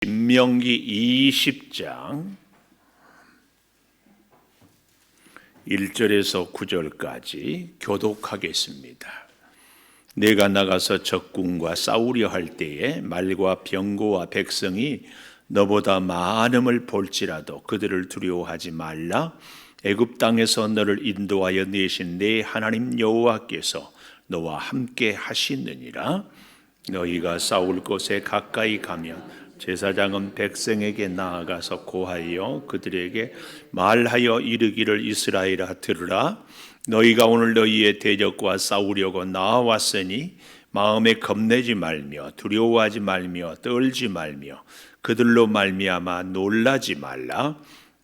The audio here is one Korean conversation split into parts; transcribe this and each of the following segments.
신명기 20장 1절에서 9절까지 교독하겠습니다. 내가 나가서 적군과 싸우려 할 때에 말과 병거와 백성이 너보다 많음을 볼지라도 그들을 두려워하지 말라. 애굽 땅에서 너를 인도하여 내신 내 하나님 여호와께서 너와 함께 하시느니라. 너희가 싸울 곳에 가까이 가면 제사장은 백성에게 나아가서 고하여 그들에게 말하여 이르기를 이스라엘아 들으라. 너희가 오늘 너희의 대적과 싸우려고 나와왔으니 마음에 겁내지 말며 두려워하지 말며 떨지 말며 그들로 말미암아 놀라지 말라.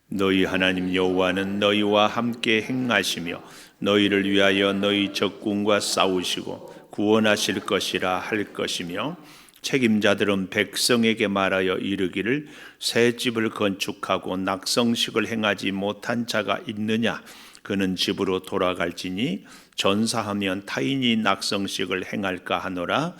너희 하나님 여호와는 너희와 함께 행하시며 너희를 위하여 너희 적군과 싸우시고 구원하실 것이라 할 것이며 책임자들은 백성에게 말하여 이르기를 새 집을 건축하고 낙성식을 행하지 못한 자가 있느냐? 그는 집으로 돌아갈지니 전사하면 타인이 낙성식을 행할까 하노라.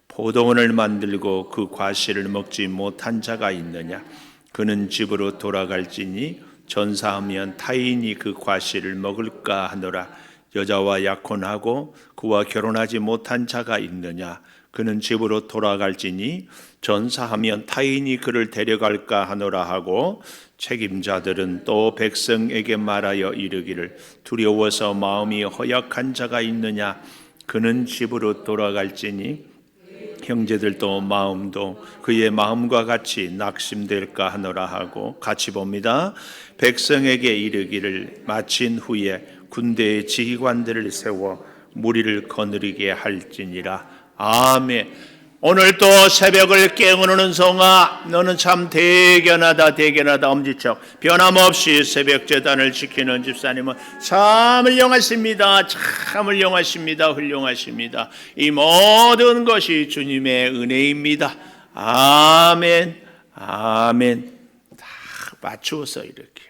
포도원을 만들고 그 과실을 먹지 못한 자가 있느냐? 그는 집으로 돌아갈지니 전사하면 타인이 그 과실을 먹을까 하노라. 여자와 약혼하고 그와 결혼하지 못한 자가 있느냐? 그는 집으로 돌아갈지니 전사하면 타인이 그를 데려갈까 하노라 하고 책임자들은 또 백성에게 말하여 이르기를 두려워서 마음이 허약한 자가 있느냐? 그는 집으로 돌아갈지니 형제들도 마음도 그의 마음과 같이 낙심될까 하노라 하고 같이 봅니다. 백성에게 이르기를 마친 후에 군대의 지휘관들을 세워 무리를 거느리게 할지니라. 아멘. 오늘도 새벽을 깨우는 성아, 너는 참 대견하다 엄지척. 변함없이 새벽 제단을 지키는 집사님은 참 훌륭하십니다. 훌륭하십니다. 이 모든 것이 주님의 은혜입니다. 아멘. 다 맞추어서 이렇게.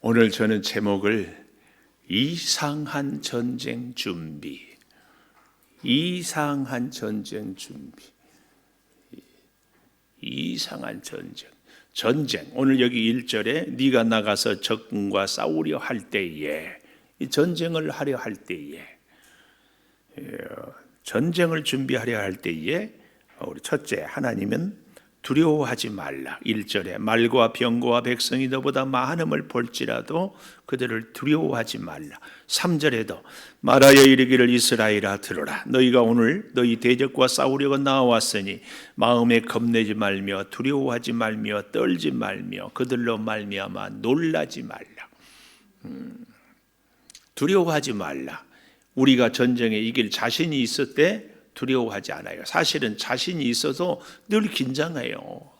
오늘 저는 제목을 이상한 전쟁 준비. 이상한 전쟁. 오늘 여기 1절에 네가 나가서 적군과 싸우려 할 때에, 이 전쟁을 하려 할 때에, 전쟁을 준비하려 할 때에 우리 첫째, 하나님은 두려워하지 말라. 1절에 말과 병거와 백성이 너보다 많음을 볼지라도 그들을 두려워하지 말라. 3절에도 말하여 이르기를 이스라엘아 들으라. 너희가 오늘 너희 대적과 싸우려고 나왔으니 마음에 겁내지 말며 두려워하지 말며 떨지 말며 그들로 말미암아 놀라지 말라. 두려워하지 말라. 우리가 전쟁에 이길 자신이 있을 때 두려워하지 않아요. 사실은 자신이 있어도 늘 긴장해요.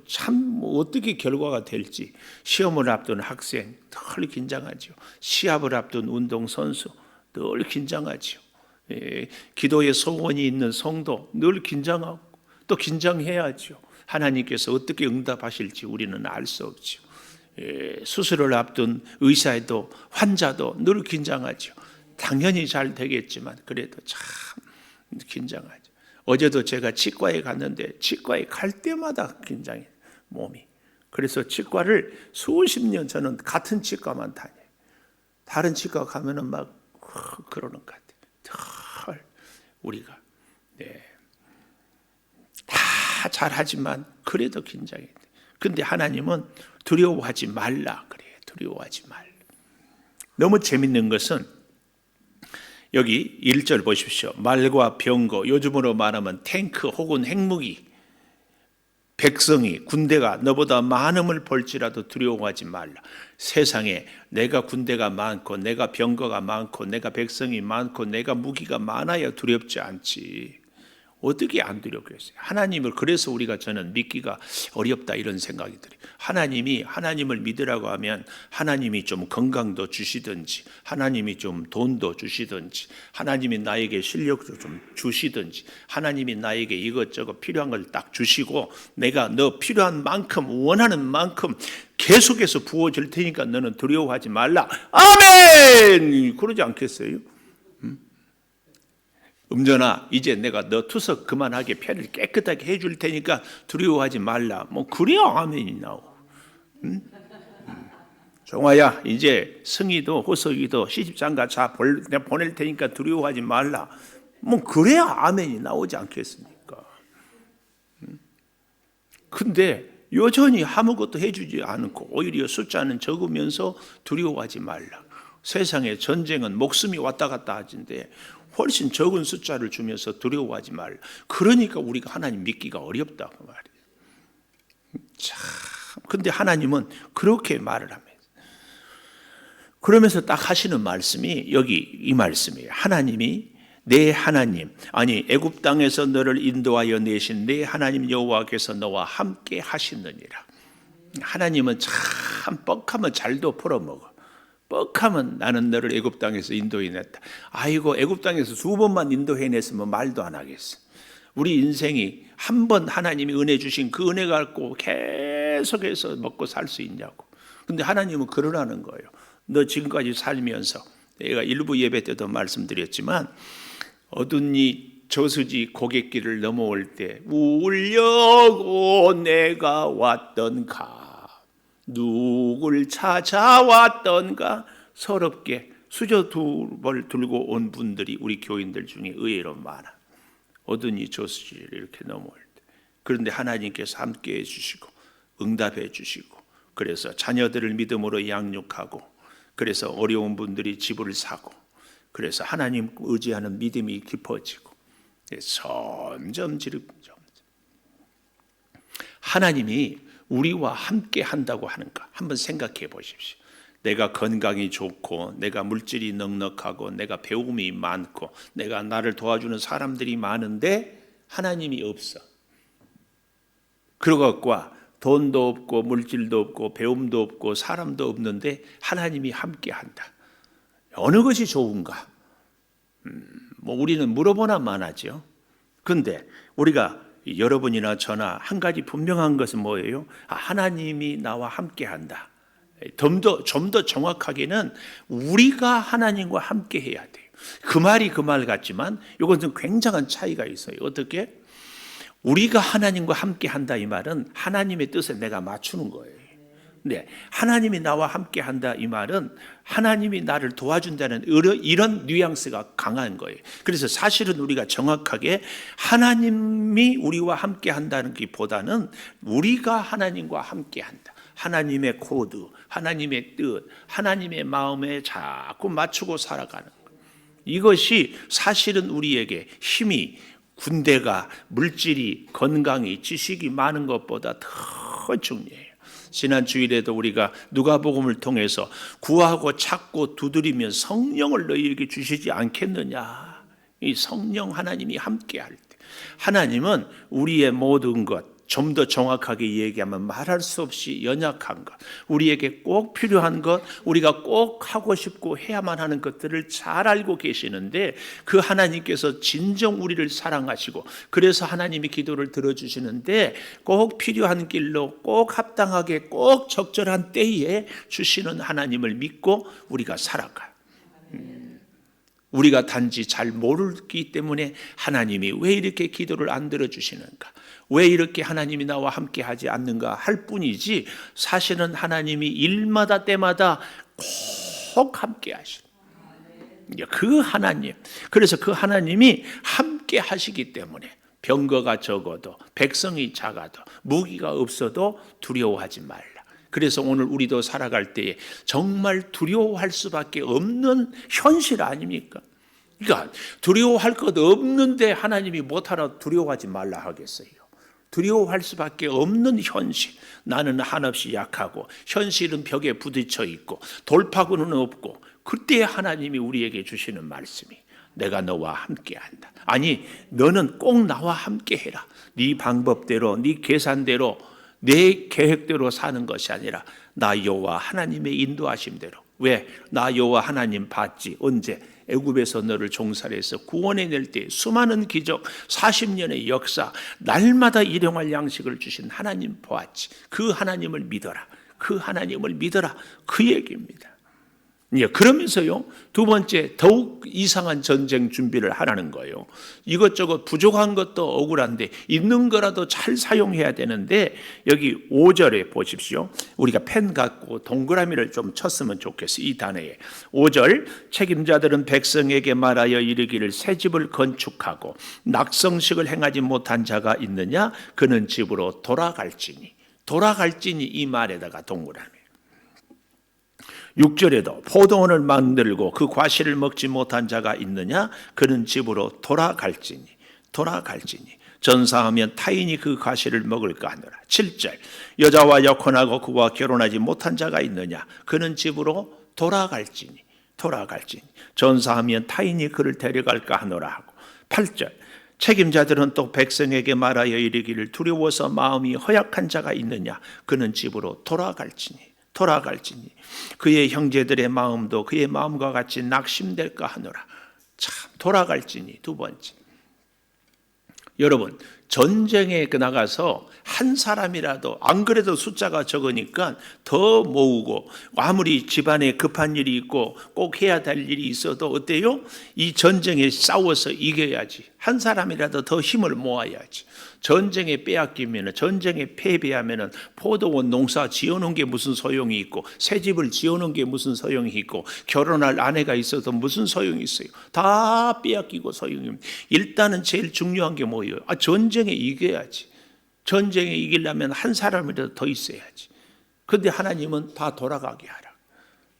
참 어떻게 결과가 될지. 시험을 앞둔 학생 늘 긴장하죠. 시합을 앞둔 운동선수 늘 긴장하죠. 기도에 소원이 있는 성도 늘 긴장하고 또 긴장해야죠. 하나님께서 어떻게 응답하실지 우리는 알 수 없죠. 수술을 앞둔 의사도 환자도 늘 긴장하죠. 당연히 잘 되겠지만 그래도 참 긴장하죠. 어제도 제가 치과에 갔는데 치과에 갈 때마다 긴장해 몸이. 그래서 치과를 수십 년 저는 같은 치과만 다녀요. 다른 치과 가면은 막 그러는 것 같아요. 우리가 다 잘하지만 그래도 긴장해. 근데 하나님은 두려워하지 말라 그래요. 두려워하지 말라. 너무 재밌는 것은 여기 1절 보십시오. 말과 병거, 요즘으로 말하면 탱크 혹은 핵무기, 백성이, 군대가 너보다 많음을 볼지라도 두려워하지 말라. 세상에 내가 군대가 많고 내가 병거가 많고 내가 백성이 많고 내가 무기가 많아야 두렵지 않지. 어떻게 안 두렵겠어요? 하나님을, 그래서 우리가 저는 믿기가 어렵다 이런 생각이 들어요. 하나님을 믿으라고 하면 하나님이 좀 건강도 주시든지 하나님이 좀 돈도 주시든지 하나님이 나에게 실력도 좀 주시든지 하나님이 나에게 이것저것 필요한 걸 딱 주시고 내가 너 필요한 만큼 원하는 만큼 계속해서 부어줄 테니까 너는 두려워하지 말라. 아멘! 그러지 않겠어요? 음전아, 이제 내가 너 투석 그만하게 폐를 깨끗하게 해줄 테니까 두려워하지 말라. 뭐 그래야 아멘이 나오고. 종아야, 이제 승희도 호석이도 시집장가 자 내가 보낼 테니까 두려워하지 말라. 뭐 그래야 아멘이 나오지 않겠습니까? 근데 여전히 아무것도 해주지 않고 오히려 숫자는 적으면서 두려워하지 말라. 세상의 전쟁은 목숨이 왔다 갔다 하는데 훨씬 적은 숫자를 주면서 두려워하지 말라. 그러니까 우리가 하나님 믿기가 어렵다 그 말이에요. 참, 근데 하나님은 그렇게 말을 합니다. 그러면서 딱 하시는 말씀이 여기 이 말씀이에요. 하나님이 내 하나님, 아니 애굽 땅에서 너를 인도하여 내신 내 하나님 여호와께서 너와 함께 하시느니라. 하나님은 참 뻑하면 잘도 풀어먹어. 뻑하면 나는 너를 애굽 땅에서 인도해냈다. 아이고, 애굽 땅에서 2번만 인도해냈으면 말도 안 하겠어. 우리 인생이 한 번 하나님이 은혜 주신 그 은혜 갖고 계속해서 먹고 살 수 있냐고. 근데 하나님은 그러라는 거예요. 너 지금까지 살면서, 내가 일부 예배 때도 말씀드렸지만, 어둠이 저수지 고갯길을 넘어올 때 울려고 내가 왔던가, 누굴 찾아왔던가, 서럽게 수저 2벌 들고 온 분들이 우리 교인들 중에 의외로 많아. 어둠이 저수지를 이렇게 넘어올 때. 그런데 하나님께서 함께해 주시고 응답해 주시고, 그래서 자녀들을 믿음으로 양육하고, 그래서 어려운 분들이 집을 사고, 그래서 하나님 의지하는 믿음이 깊어지고, 점점 하나님이 우리와 함께 한다고 하는가 한번 생각해 보십시오. 내가 건강이 좋고, 내가 물질이 넉넉하고, 내가 배움이 많고, 내가 나를 도와주는 사람들이 많은데 하나님이 없어. 그러고 돈도 없고 물질도 없고 배움도 없고 사람도 없는데 하나님이 함께 한다. 어느 것이 좋은가? 뭐 우리는 물어보나만 하죠. 그런데 우리가 여러분이나 저나 한 가지 분명한 것은 뭐예요? 하나님이 나와 함께 한다. 좀 더 정확하게는 우리가 하나님과 함께 해야 돼요. 그 말이 그 말 같지만 이것은 굉장한 차이가 있어요. 어떻게? 우리가 하나님과 함께 한다 이 말은 하나님의 뜻에 내가 맞추는 거예요. 네, 하나님이 나와 함께 한다 이 말은 하나님이 나를 도와준다는 이런 뉘앙스가 강한 거예요. 그래서 사실은 우리가 정확하게 하나님이 우리와 함께 한다는 것보다는 우리가 하나님과 함께 한다. 하나님의 코드, 하나님의 뜻, 하나님의 마음에 자꾸 맞추고 살아가는 거예요. 이것이 사실은 우리에게 힘이, 군대가, 물질이, 건강이, 지식이 많은 것보다 더 중요해요. 지난 주일에도 우리가 누가복음을 통해서 구하고 찾고 두드리면 성령을 너희에게 주시지 않겠느냐. 이 성령 하나님이 함께 할 때, 하나님은 우리의 모든 것, 좀 더 정확하게 얘기하면 말할 수 없이 연약한 것, 우리에게 꼭 필요한 것, 우리가 꼭 하고 싶고 해야만 하는 것들을 잘 알고 계시는데, 그 하나님께서 진정 우리를 사랑하시고 그래서 하나님이 기도를 들어주시는데, 꼭 필요한 길로 꼭 합당하게 꼭 적절한 때에 주시는 하나님을 믿고 우리가 살아가요. 우리가 단지 잘 모르기 때문에 하나님이 왜 이렇게 기도를 안 들어주시는가, 왜 이렇게 하나님이 나와 함께 하지 않는가 할 뿐이지, 사실은 하나님이 일마다 때마다 꼭 함께 하시는 그 하나님. 그래서 그 하나님이 함께 하시기 때문에 병거가 적어도, 백성이 작아도, 무기가 없어도 두려워하지 말라. 그래서 오늘 우리도 살아갈 때에 정말 두려워할 수밖에 없는 현실 아닙니까? 그러니까 두려워할 것 없는데 하나님이 못하라 두려워하지 말라 하겠어요. 두려워할 수밖에 없는 현실. 나는 한없이 약하고 현실은 벽에 부딪혀 있고 돌파구는 없고, 그때 하나님이 우리에게 주시는 말씀이 내가 너와 함께한다. 아니, 너는 꼭 나와 함께해라. 네 방법대로, 네 계산대로, 내 계획대로 사는 것이 아니라 나 여호와 하나님의 인도하심대로. 왜? 나 여호와 하나님 봤지. 언제? 애굽에서 너를 종살이해서 구원해낼 때 수많은 기적, 40년의 역사, 날마다 일용할 양식을 주신 하나님 보았지. 그 하나님을 믿어라. 그 하나님을 믿어라. 그 얘기입니다. 예, 그러면서요, 두 번째, 더욱 이상한 전쟁 준비를 하라는 거예요. 이것저것 부족한 것도 억울한데, 있는 거라도 잘 사용해야 되는데, 여기 5절에 보십시오. 우리가 펜 갖고 동그라미를 좀 쳤으면 좋겠어요. 이 단어에. 5절, 책임자들은 백성에게 말하여 이르기를 새 집을 건축하고 낙성식을 행하지 못한 자가 있느냐? 그는 집으로 돌아갈지니. 돌아갈지니 이 말에다가 동그라미. 6절에도 포도원을 만들고 그 과실을 먹지 못한 자가 있느냐? 그는 집으로 돌아갈지니. 전사하면 타인이 그 과실을 먹을까 하노라. 7절, 여자와 약혼하고 그와 결혼하지 못한 자가 있느냐? 그는 집으로 돌아갈지니. 전사하면 타인이 그를 데려갈까 하노라 하고. 8절, 책임자들은 또 백성에게 말하여 이르기를 두려워서 마음이 허약한 자가 있느냐? 그는 집으로 돌아갈지니. 그의 형제들의 마음도 그의 마음과 같이 낙심될까 하노라. 참, 돌아갈지니. 두 번째, 여러분, 전쟁에 나가서 한 사람이라도, 안 그래도 숫자가 적으니까 더 모으고, 아무리 집안에 급한 일이 있고 꼭 해야 될 일이 있어도 어때요? 이 전쟁에 싸워서 이겨야지. 한 사람이라도 더 힘을 모아야지. 전쟁에 빼앗기면, 전쟁에 패배하면 포도원 농사 지어놓은 게 무슨 소용이 있고, 새 집을 지어놓은 게 무슨 소용이 있고, 결혼할 아내가 있어도 무슨 소용이 있어요? 다 빼앗기고 소용이 없는. 일단은 제일 중요한 게 뭐예요? 전쟁에 이겨야지. 전쟁에 이기려면 한 사람이라도 더 있어야지. 그런데 하나님은 다 돌아가게 하라.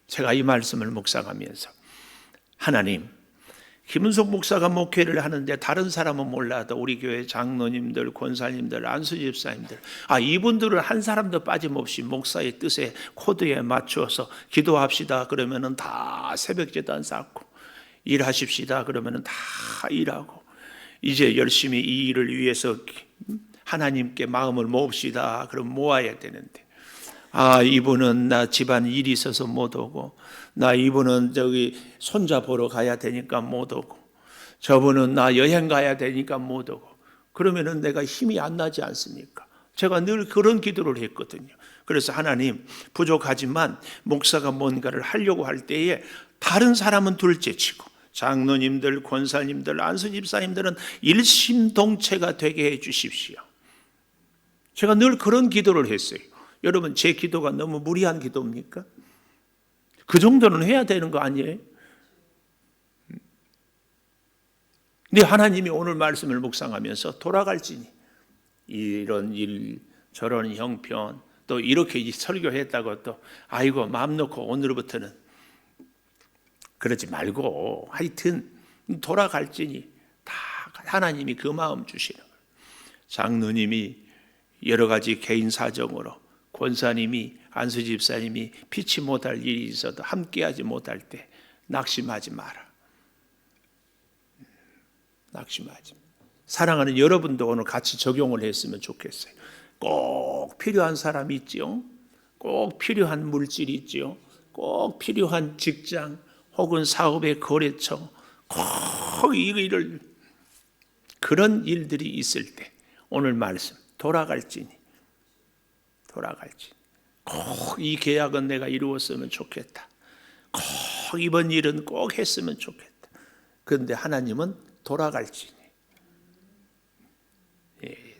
제가 이 말씀을 묵상하면서, 하나님, 김은석 목사가 목회를 하는데 다른 사람은 몰라도 우리 교회 장로님들, 권사님들, 안수집사님들, 이분들은 한 사람도 빠짐없이 목사의 뜻에, 코드에 맞추어서 기도합시다 그러면은 다 새벽제단 쌓고, 일하십시다 그러면은 다 일하고, 이제 열심히 이 일을 위해서 하나님께 마음을 모읍시다 그럼 모아야 되는데, 이분은 나 집안 일이 있어서 못 오고, 이분은 저기 손자 보러 가야 되니까 못 오고, 저분은 나 여행 가야 되니까 못 오고, 그러면은 내가 힘이 안 나지 않습니까? 제가 늘 그런 기도를 했거든요. 그래서 하나님, 부족하지만 목사가 뭔가를 하려고 할 때에 다른 사람은 둘째치고, 장로님들, 권사님들, 안수집사님들은 일심동체가 되게 해 주십시오. 제가 늘 그런 기도를 했어요. 여러분, 제 기도가 너무 무리한 기도입니까? 그 정도는 해야 되는 거 아니에요? 근데 하나님이 오늘 말씀을 묵상하면서 돌아갈지니, 이런 일, 저런 형편, 또 이렇게 설교했다고 또 아이고 마음 놓고 오늘부터는 그러지 말고, 하여튼 돌아갈지니, 다 하나님이 그 마음 주시는 거예요. 장로님이 여러 가지 개인 사정으로, 권사님이, 안수집사님이 피치 못할 일이 있어도 함께하지 못할 때 낙심하지 마라. 낙심하지. 사랑하는 여러분도 오늘 같이 적용을 했으면 좋겠어요. 꼭 필요한 사람이 있지요. 꼭 필요한 물질이 있지요. 꼭 필요한 직장 혹은 사업의 거래처, 꼭 이 일을, 그런 일들이 있을 때 오늘 말씀, 돌아갈지니. 꼭 이 계약은 내가 이루었으면 좋겠다. 꼭 이번 일은 꼭 했으면 좋겠다. 그런데 하나님은 돌아갈지니.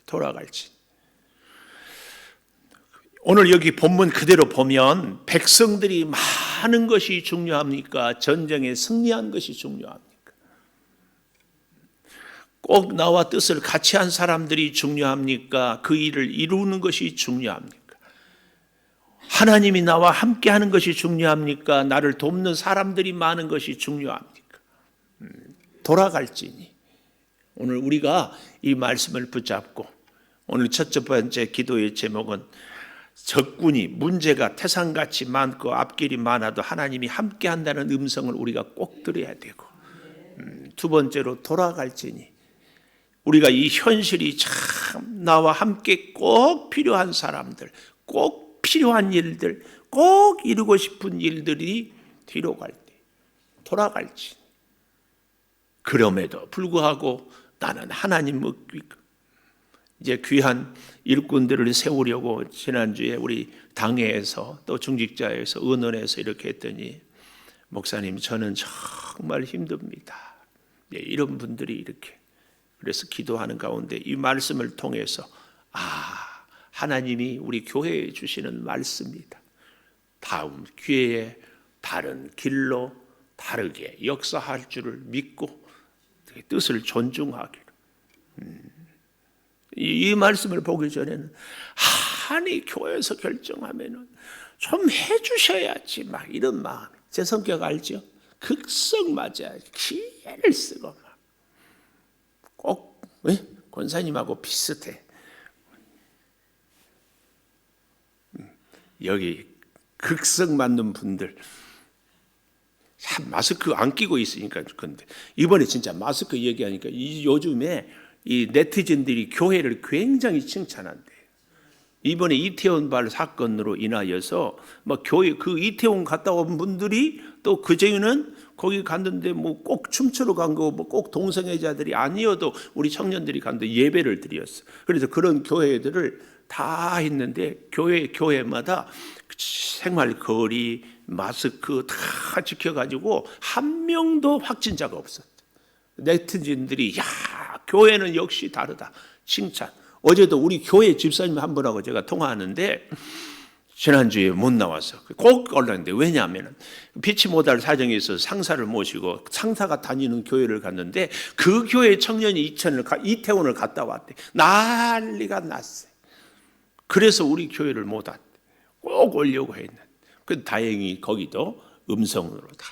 돌아갈지니. 오늘 여기 본문 그대로 보면 백성들이 많은 것이 중요합니까? 전쟁에 승리한 것이 중요합니까? 꼭 나와 뜻을 같이 한 사람들이 중요합니까? 그 일을 이루는 것이 중요합니까? 하나님이 나와 함께 하는 것이 중요합니까? 나를 돕는 사람들이 많은 것이 중요합니까? 돌아갈지니. 오늘 우리가 이 말씀을 붙잡고, 오늘 첫 번째 기도의 제목은 적군이, 문제가 태산같이 많고 앞길이 많아도 하나님이 함께 한다는 음성을 우리가 꼭 들어야 되고, 두 번째로 돌아갈지니, 우리가 이 현실이 참 나와 함께 꼭 필요한 사람들, 꼭 필요한 일들, 꼭 이루고 싶은 일들이 뒤로 갈 때 돌아갈지. 그럼에도 불구하고 나는 하나님 이제 귀한 일꾼들을 세우려고 지난주에 우리 당회에서 또 중직자에서 의논해서 이렇게 했더니 목사님 저는 정말 힘듭니다. 네, 이런 분들이 이렇게 그래서 기도하는 가운데 이 말씀을 통해서 하나님이 우리 교회에 주시는 말씀이다. 다음 기회에 다른 길로 다르게 역사할 줄을 믿고 뜻을 존중하기로. 이 말씀을 보기 전에는 아니 교회에서 결정하면은 좀 해주셔야지 막 이런 마음. 제 성격 알죠? 극성 맞아요. 기회를 쓰고 꼭 권사님하고 비슷해. 여기 극성 맞는 분들 마스크 안 끼고 있으니까. 근데 이번에 진짜 마스크 얘기하니까 요즘에 이 네티즌들이 교회를 굉장히 칭찬한대요. 이번에 이태원 발 사건으로 인하여서 뭐 교회 그 이태원 갔다 온 분들이 또 그제는 거기 갔는데 뭐 꼭 춤추러 간 거 뭐 꼭 동성애자들이 아니어도 우리 청년들이 갔는데 예배를 드렸어. 그래서 그런 교회들을 다 했는데 교회마다 생활 거리 마스크 다 지켜가지고 한 명도 확진자가 없었대. 네티즌들이 야 교회는 역시 다르다 칭찬. 어제도 우리 교회 집사님 한 분하고 제가 통화하는데 지난주에 못 나와서 꼭 올랐는데 왜냐하면 피치 못할 사정에 있어서 상사를 모시고 상사가 다니는 교회를 갔는데 그 교회 청년이 이태원을 갔다 왔대. 난리가 났어요. 그래서 우리 교회를 못 왔대. 꼭 오려고 했는데 그 다행히 거기도 음성으로 다.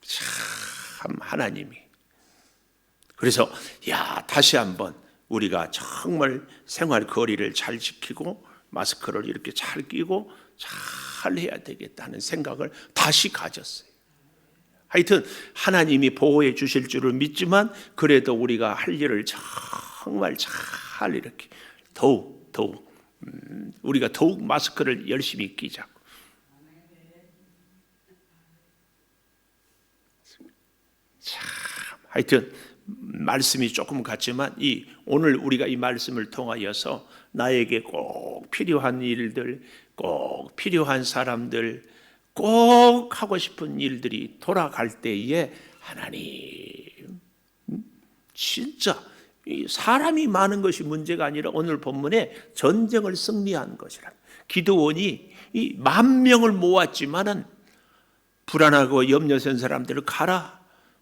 참 하나님이. 그래서 다시 한번 우리가 정말 생활 거리를 잘 지키고 마스크를 이렇게 잘 끼고 잘 해야 되겠다는 생각을 다시 가졌어요. 하여튼 하나님이 보호해 주실 줄을 믿지만 그래도 우리가 할 일을 정말 잘 이렇게 더욱 우리가 더욱 마스크를 열심히 끼자고. 참 하여튼 말씀이 조금 같지만 오늘 우리가 이 말씀을 통하여서 나에게 꼭 필요한 일들, 꼭 필요한 사람들, 꼭 하고 싶은 일들이 돌아갈 때에 하나님 진짜 사람이 많은 것이 문제가 아니라 오늘 본문에 전쟁을 승리한 것이라. 기드온이 10,000명을 모았지만은 불안하고 염려된 사람들을 가라.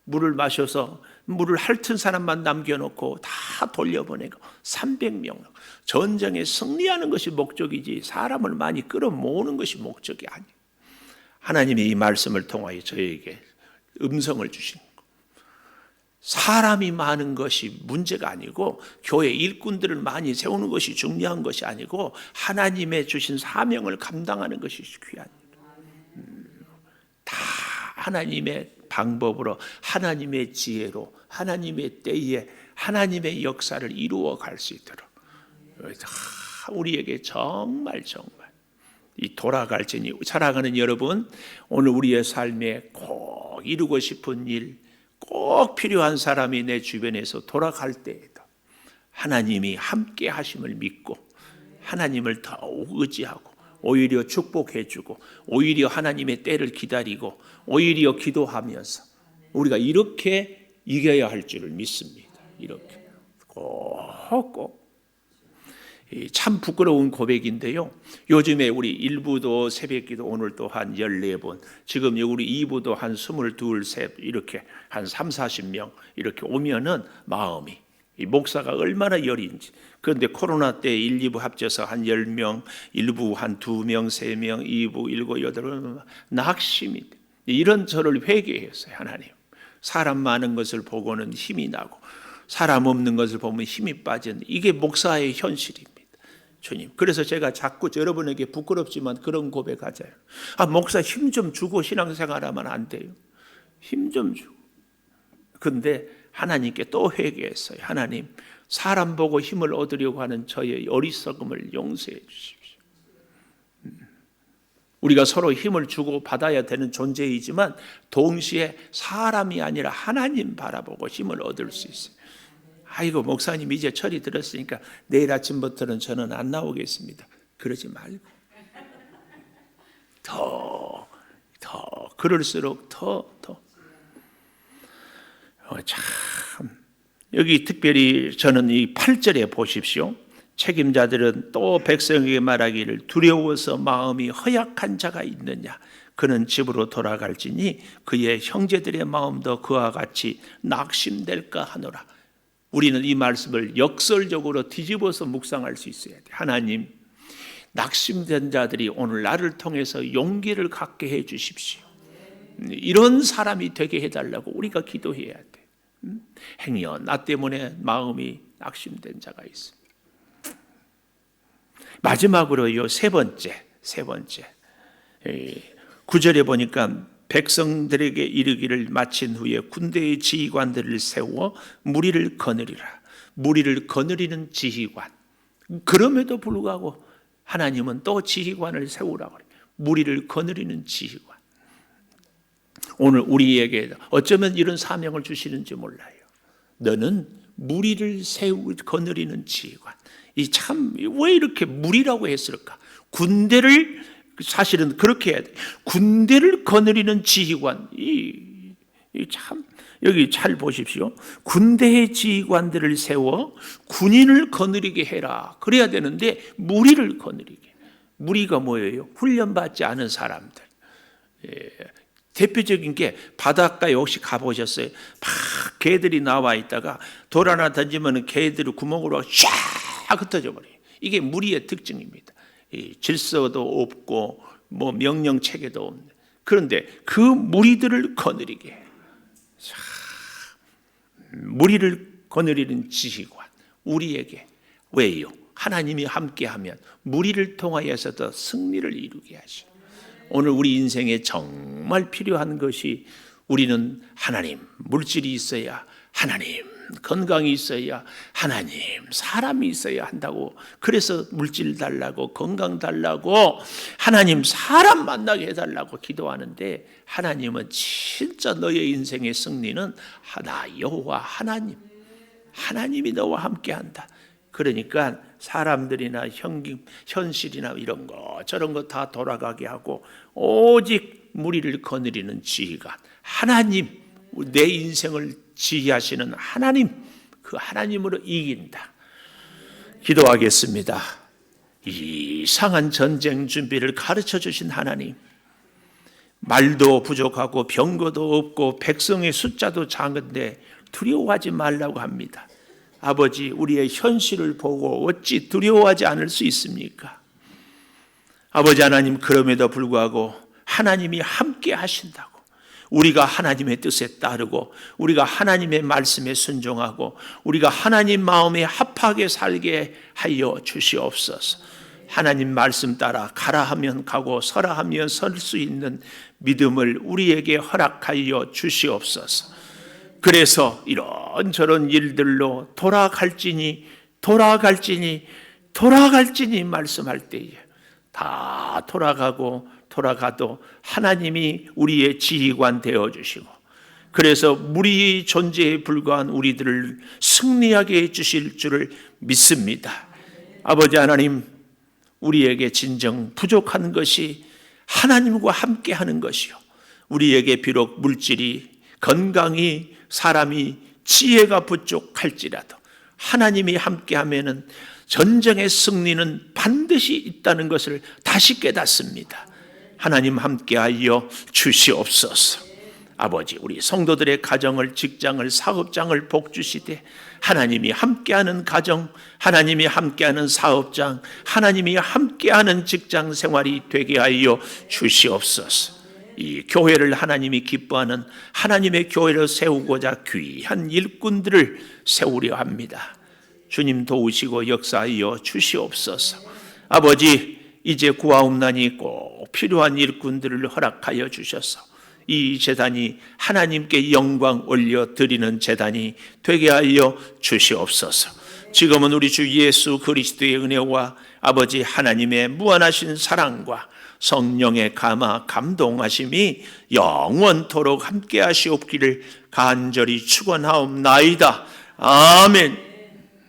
물을 마셔서 물을 핥은 사람만 남겨놓고 다 돌려보내고 300명. 전쟁에 승리하는 것이 목적이지 사람을 많이 끌어모으는 것이 목적이 아니에요. 하나님이 이 말씀을 통하여 저에게 음성을 주신 거. 사람이 많은 것이 문제가 아니고 교회 일꾼들을 많이 세우는 것이 중요한 것이 아니고 하나님의 주신 사명을 감당하는 것이 귀한 일. 다 하나님의 방법으로 하나님의 지혜로 하나님의 때에 하나님의 역사를 이루어 갈 수 있도록 우리에게 정말 이 돌아갈지니 사랑하는 여러분, 오늘 우리의 삶에 꼭 이루고 싶은 일, 꼭 필요한 사람이 내 주변에서 돌아갈 때에도 하나님이 함께 하심을 믿고 하나님을 더욱 의지하고 오히려 축복해주고 오히려 하나님의 때를 기다리고 오히려 기도하면서 우리가 이렇게 이겨야 할 줄을 믿습니다. 이렇게 꼭 참 부끄러운 고백인데요. 요즘에 우리 일부도 새벽기도 오늘 또 한 14번, 지금 우리 2부도 한 22, 이렇게 한 30-40명 이렇게 오면은 마음이 이 목사가 얼마나 여린지. 그런데 코로나 때 1, 2부 합쳐서 한 10명, 1부 한 2명, 3명, 2부 7, 8명 낙심이 돼. 이런 저를 회개했어요. 하나님, 사람 많은 것을 보고는 힘이 나고 사람 없는 것을 보면 힘이 빠지는 이게 목사의 현실입니다. 주님, 그래서 제가 자꾸 여러분에게 부끄럽지만 그런 고백하자요. 목사 힘 좀 주고 신앙생활하면 안 돼요. 힘 좀 주고. 근데 하나님께 또 회개했어요. 하나님, 사람 보고 힘을 얻으려고 하는 저의 어리석음을 용서해 주십시오. 우리가 서로 힘을 주고 받아야 되는 존재이지만 동시에 사람이 아니라 하나님 바라보고 힘을 얻을 수 있어요. 아이고 목사님 이제 철이 들었으니까 내일 아침부터는 저는 안 나오겠습니다. 그러지 말고 더 그럴수록 참 여기 특별히 저는 이 8절에 보십시오. 책임자들은 또 백성에게 말하기를 두려워서 마음이 허약한 자가 있느냐, 그는 집으로 돌아갈지니 그의 형제들의 마음도 그와 같이 낙심될까 하노라. 우리는 이 말씀을 역설적으로 뒤집어서 묵상할 수 있어야 돼. 하나님, 낙심된 자들이 오늘 나를 통해서 용기를 갖게 해 주십시오. 이런 사람이 되게 해달라고 우리가 기도해야 돼. 행여 나 때문에 마음이 낙심된 자가 있습니다. 마지막으로요, 세 번째 9절에 보니까 백성들에게 이르기를 마친 후에 군대의 지휘관들을 세워 무리를 거느리라. 무리를 거느리는 지휘관. 그럼에도 불구하고 하나님은 또 지휘관을 세우라고 그래요. 무리를 거느리는 지휘관. 오늘 우리에게 어쩌면 이런 사명을 주시는지 몰라요. 너는 무리를 거느리는 지휘관. 이 참 왜 이렇게 무리라고 했을까? 군대를 사실은 그렇게 해야 돼. 군대를 거느리는 지휘관. 이 참 여기 잘 보십시오. 군대의 지휘관들을 세워 군인을 거느리게 해라. 그래야 되는데 무리를 거느리게. 무리가 뭐예요? 훈련받지 않은 사람들. 대표적인 게 바닷가에 혹시 가보셨어요? 막 개들이 나와 있다가 돌 하나 던지면 개들이 구멍으로 쫙 흩어져 버려요. 이게 무리의 특징입니다. 질서도 없고 뭐 명령 체계도 없는. 그런데 그 무리들을 거느리게 해요. 무리를 거느리는 지휘관. 우리에게 왜요? 하나님이 함께하면 무리를 통하여서도 승리를 이루게 하시오. 오늘 우리 인생에 정말 필요한 것이 우리는 하나님, 물질이 있어야 하나님, 건강이 있어야 하나님, 사람이 있어야 한다고. 그래서 물질 달라고, 건강 달라고, 하나님 사람 만나게 해달라고 기도하는데, 하나님은 진짜 너의 인생의 승리는 하나 여호와 하나님이 너와 함께한다. 그러니까 사람들이나 현실이나 이런 거 저런 거 다 돌아가게 하고 오직 무리를 거느리는 지휘관, 하나님, 내 인생을 지휘하시는 하나님, 그 하나님으로 이긴다. 기도하겠습니다. 이상한 전쟁 준비를 가르쳐 주신 하나님, 말도 부족하고 병거도 없고 백성의 숫자도 작은데 두려워하지 말라고 합니다. 아버지, 우리의 현실을 보고 어찌 두려워하지 않을 수 있습니까? 아버지 하나님, 그럼에도 불구하고 하나님이 함께 하신다고, 우리가 하나님의 뜻에 따르고 우리가 하나님의 말씀에 순종하고 우리가 하나님 마음에 합하게 살게 하여 주시옵소서. 하나님 말씀 따라 가라 하면 가고 서라 하면 설 수 있는 믿음을 우리에게 허락하여 주시옵소서. 그래서 이런저런 일들로 돌아갈지니 말씀할 때에 다 돌아가도 하나님이 우리의 지휘관 되어주시고, 그래서 무리의 존재에 불과한 우리들을 승리하게 해주실 줄을 믿습니다. 아버지 하나님, 우리에게 진정 부족한 것이 하나님과 함께 하는 것이요, 우리에게 비록 물질이, 건강이, 사람이, 지혜가 부족할지라도 하나님이 함께하면은 전쟁의 승리는 반드시 있다는 것을 다시 깨닫습니다. 하나님 함께하여 주시옵소서. 아버지, 우리 성도들의 가정을, 직장을, 사업장을 복주시되 하나님이 함께하는 가정, 하나님이 함께하는 사업장, 하나님이 함께하는 직장 생활이 되게 하여 주시옵소서. 이 교회를 하나님이 기뻐하는 하나님의 교회를 세우고자 귀한 일꾼들을 세우려 합니다. 주님 도우시고 역사하여 주시옵소서. 아버지, 이제 구하옵나니 꼭 필요한 일꾼들을 허락하여 주셔서 이 제단이 하나님께 영광 올려드리는 제단이 되게 하여 주시옵소서. 지금은 우리 주 예수 그리스도의 은혜와 아버지 하나님의 무한하신 사랑과 성령의 감동하심이 영원토록 함께 하시옵기를 간절히 축원하옵나이다. 아멘.